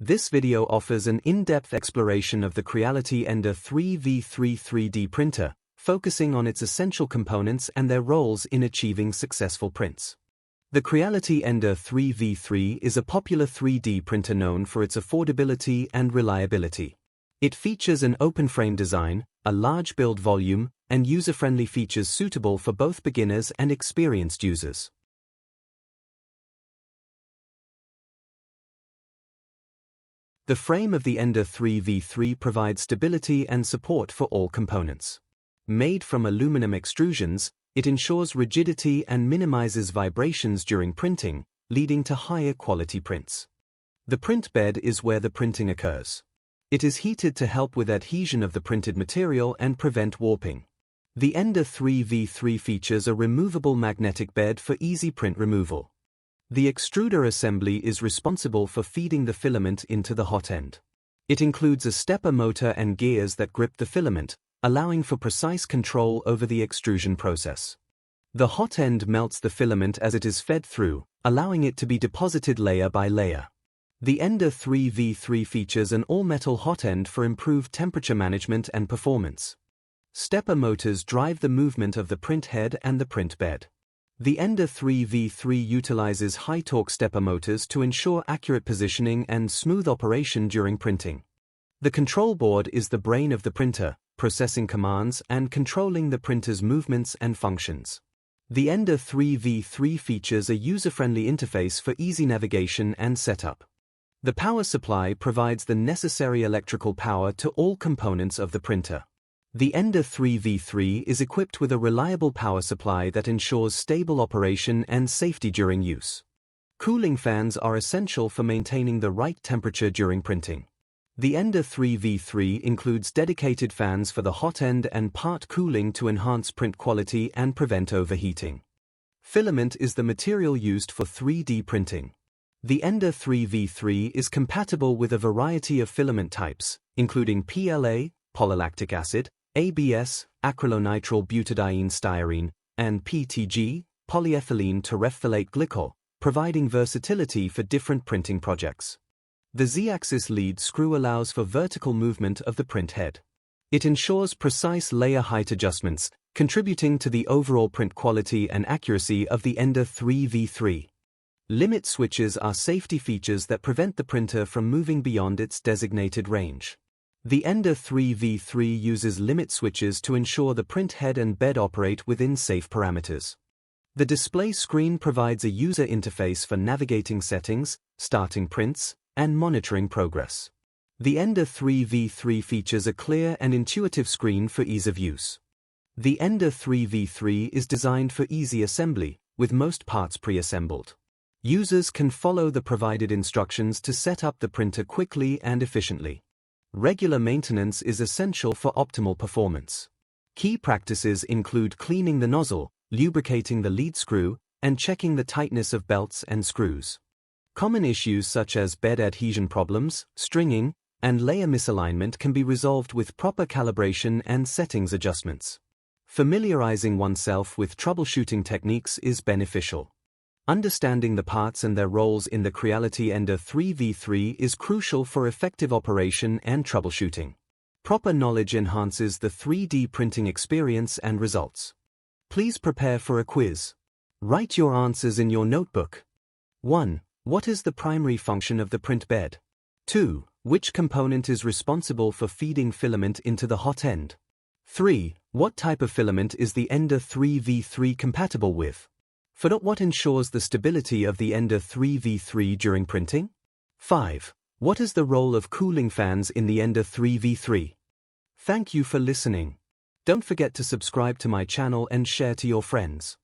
This video offers an in-depth exploration of the Creality Ender 3v3 3D printer, focusing on its essential components and their roles in achieving successful prints. The Creality Ender 3v3 is a popular 3D printer known for its affordability and reliability. It features an open-frame design, a large build volume, and user-friendly features suitable for both beginners and experienced users. The frame of the Ender 3v3 provides stability and support for all components. Made from aluminum extrusions, it ensures rigidity and minimizes vibrations during printing, leading to higher quality prints. The print bed is where the printing occurs. It is heated to help with adhesion of the printed material and prevent warping. The Ender 3v3 features a removable magnetic bed for easy print removal. The extruder assembly is responsible for feeding the filament into the hot end. It includes a stepper motor and gears that grip the filament, allowing for precise control over the extrusion process. The hot end melts the filament as it is fed through, allowing it to be deposited layer by layer. The Ender 3v3 features an all-metal hot end for improved temperature management and performance. Stepper motors drive the movement of the print head and the print bed. The Ender 3v3 utilizes high-torque stepper motors to ensure accurate positioning and smooth operation during printing. The control board is the brain of the printer, processing commands and controlling the printer's movements and functions. The Ender 3v3 features a user-friendly interface for easy navigation and setup. The power supply provides the necessary electrical power to all components of the printer. The Ender 3v3 is equipped with a reliable power supply that ensures stable operation and safety during use. Cooling fans are essential for maintaining the right temperature during printing. The Ender 3v3 includes dedicated fans for the hot end and part cooling to enhance print quality and prevent overheating. Filament is the material used for 3D printing. The Ender 3v3 is compatible with a variety of filament types, including PLA, polylactic acid, ABS, acrylonitrile butadiene styrene, and PTG, polyethylene terephthalate glycol, providing versatility for different printing projects. The Z-axis lead screw allows for vertical movement of the print head. It ensures precise layer height adjustments, contributing to the overall print quality and accuracy of the Ender 3v3. Limit switches are safety features that prevent the printer from moving beyond its designated range. The Ender 3v3 uses limit switches to ensure the print head and bed operate within safe parameters. The display screen provides a user interface for navigating settings, starting prints, and monitoring progress. The Ender 3v3 features a clear and intuitive screen for ease of use. The Ender 3v3 is designed for easy assembly, with most parts pre-assembled. Users can follow the provided instructions to set up the printer quickly and efficiently. Regular maintenance is essential for optimal performance. Key practices include cleaning the nozzle, lubricating the lead screw, and checking the tightness of belts and screws. Common issues such as bed adhesion problems, stringing, and layer misalignment can be resolved with proper calibration and settings adjustments. Familiarizing oneself with troubleshooting techniques is beneficial. Understanding the parts and their roles in the Creality Ender 3v3 is crucial for effective operation and troubleshooting. Proper knowledge enhances the 3D printing experience and results. Please prepare for a quiz. Write your answers in your notebook. 1. What is the primary function of the print bed? 2. Which component is responsible for feeding filament into the hot end? 3. What type of filament is the Ender 3v3 compatible with? 4. What ensures the stability of the Ender 3v3 during printing? 5. What is the role of cooling fans in the Ender 3v3? Thank you for listening. Don't forget to subscribe to my channel and share to your friends.